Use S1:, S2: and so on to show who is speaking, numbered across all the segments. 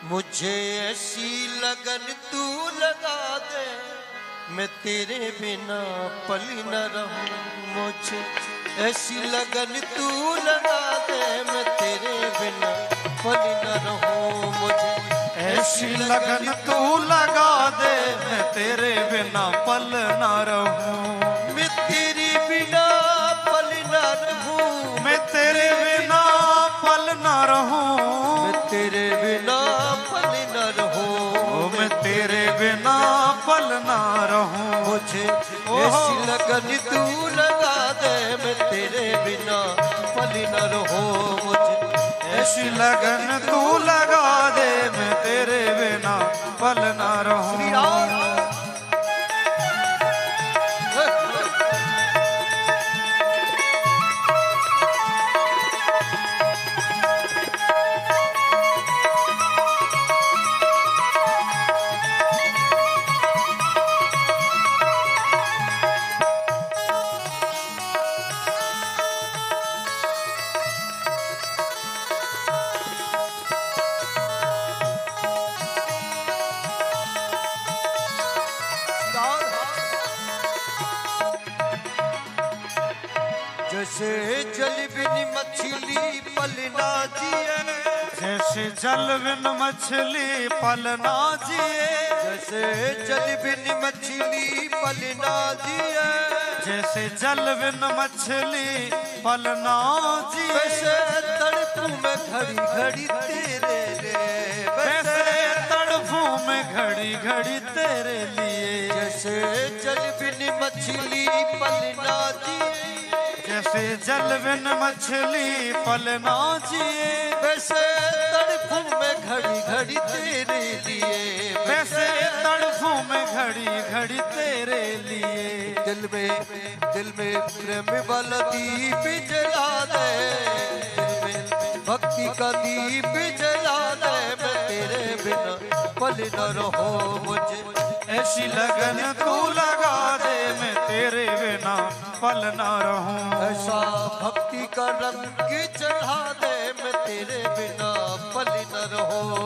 S1: मुझे ऐसी लगन तू लगा दे, मैं तेरे बिना पल न रहूं। मुझे ऐसी लगन तू लगा दे, मैं तेरे बिना पल न रहूं। मुझे
S2: ऐसी लगन तू लगा दे, मैं तेरे बिना पल न रहूं।
S1: मैं तेरे बिना पल न रहूं।
S2: मैं तेरे बिना पल न रहूं।
S1: मैं तेरे बिना पल न रहूं।
S2: मैं तेरे बिना पल न रहूं।
S1: मुझे ऐसी लगन तू लगा दे, मैं तेरे बिना पल न रहूं। मुझे
S2: ऐसी लगन तू लगा दे, मैं तेरे बिना पल न रहूं।
S1: जैसे जल बिन मछली पलना जिए,
S2: जैसे जल बिन मछली पलना जिए।
S1: जैसे जल बिन मछली पलना जिए।
S2: जैसे जल बिन मछली पलना जिए।
S1: वैसे तड़पूं मैं घड़ी घड़ी तेरे लिए।
S2: वैसे तड़पूं मैं घड़ी घड़ी तेरे लिए।
S1: जैसे जल बिन मछली पलना जिए।
S2: जैसे जल बिन मछली पलना जिए।
S1: वैसे तड़पूं मैं घड़ी घड़ी तेरे लिए।
S2: वैसे तड़पूं मैं घड़ी घड़ी तेरे लिए।
S1: दिल में प्रेम वाला दीप जला दे। दिल में भक्ति का दीप जला दे, मैं तेरे बिना पल न रहूं। मुझे
S2: ऐसी लगन तू लगा दे, मैं तेरे बिना पल न रहूं।
S1: ऐसा भक्ति का रंग चढ़ा दे, मैं तेरे बिना पल न रहूं।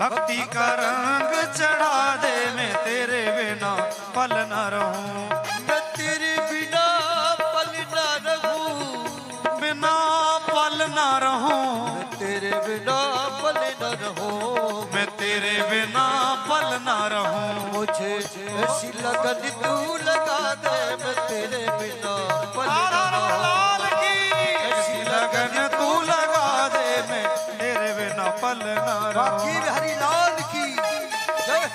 S2: भक्ति का रंग चढ़ा दे, मैं तेरे बिना पल न रहूं।
S1: मैं तेरे बिना पल न रहूं।
S2: बिना पल न रहूं।
S1: मैं तेरे बिना पल न रहूं।
S2: मैं तेरे बिना पल न रहूं।
S1: मुझे ऐसी लगन तू लगा दे, मैं तेरे बिना पल न रहूं।
S2: ऐसी लगन तू लगा दे, मैं तेरे बिना पल न रहूं।
S1: हरि लाल की जय।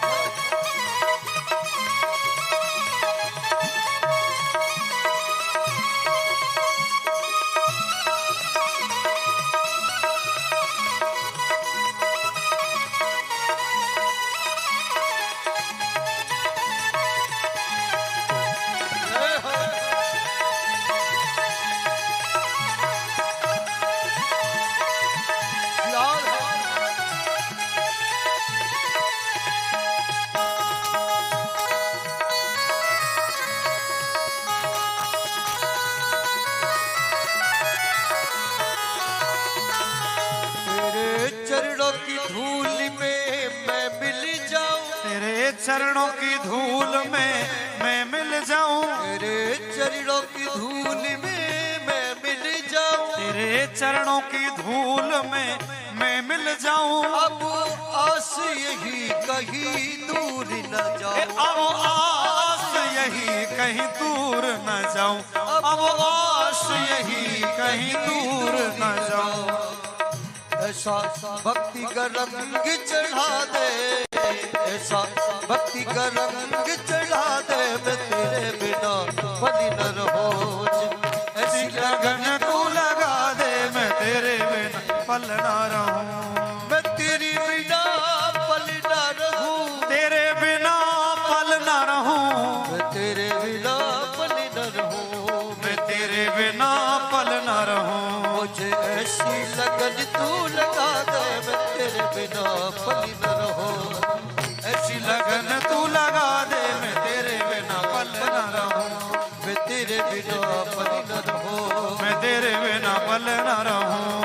S1: चरणों की धूल में मैं मिल जाऊं।
S2: तेरे चरणों की धूल में मैं मिल जाऊं।
S1: तेरे चरणों की धूल में मैं मिल जाऊं।
S2: तेरे चरणों की धूल में मैं मिल जाऊं।
S1: अब आस यही कहीं दूर न जाऊं।
S2: अब आस यही कहीं दूर न जाऊं। अब आस यही कहीं दूर न जाऊं।
S1: ऐसा भक्ति का रंग चढ़ा दे। ऐसा भक्ति का रंग चढ़ा दे, मैं तेरे बिना पल न रहूं।
S2: ऐसी लगन तू लगा दे, मैं तेरे बिना पल न रहूं।
S1: मैं तेरे बिना पल न रहूं।
S2: तेरे बिना पल न रहूं।
S1: मैं तेरे बिना पल न रहूं।
S2: मैं तेरे बिना पल न रहूं।
S1: मुझे ऐसी लगन तू लगा दे, मैं तेरे बिना पल न रहूं।
S2: ऐसी लगन तू लगा दे, मैं तेरे बिना पल न रहूं।
S1: मैं तेरे बिना पल न रहूं।
S2: मैं तेरे बिना पल न रहूं।